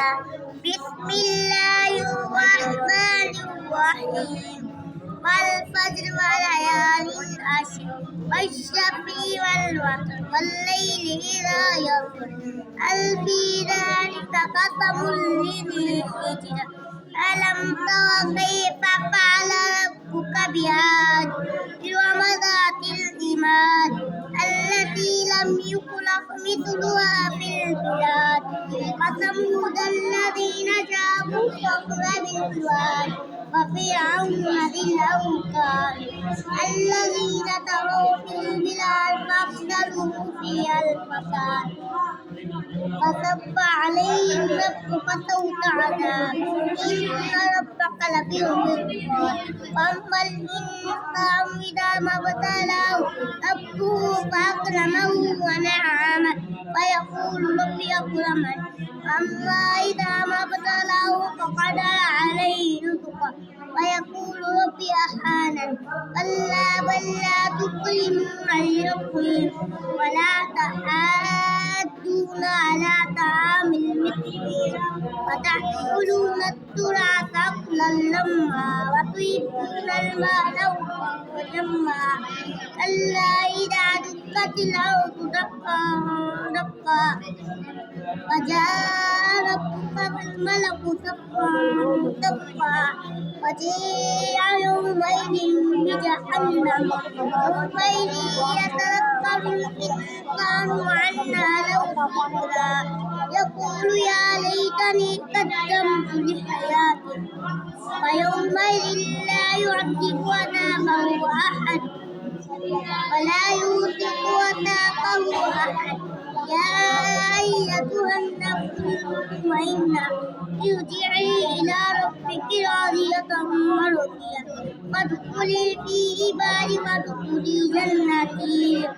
بسم الله الرحمن الرحيم والفجر وليال عشر والشفع والوتر والليل إذا يسر هل في ذلك قسم لذي حجر ألم تر كيف فعل ربك بعاد إرم ذات العماد التي لم يخلق مثلها في البلاد وثمود الذين جابوا الصخر بالواد وفرعون ذي الأوتاد الذين طغوا في البلاد فأفسدوا فيها الفساد فصب عليهم ربك سوط عذاب إن ربك لبالمرصاد فأما الإنسان إذا ما ابتلاه ربه فأكرمه ونعمه فيقول ربي أكرمن وأما إذا ما ابتلاه فقدر عليه رزقه ويقول ربي أهانن كلا بل لا تكرمون اليتيم ولا تحاضون على طعام المسكين وتأكلون التراث أكلا لما وتحبون المال حبا جما كلا إذا دكت الأرض دكا دكا وجاء ربك والملك صفا صفا وجيء يومئذ بجهنم يومئذ يتذكر الإنسان وأنى له الذكرى يقول يا ليتني قدمت لحياتي فيومئذ لا يعذب عذابه أحد ولا يوثق وثاقه أحد يا أيتها النفس المطمئنة ارجعي إلى ربك راضية مرضية فادخلي في عبادي وادخلي جنتي.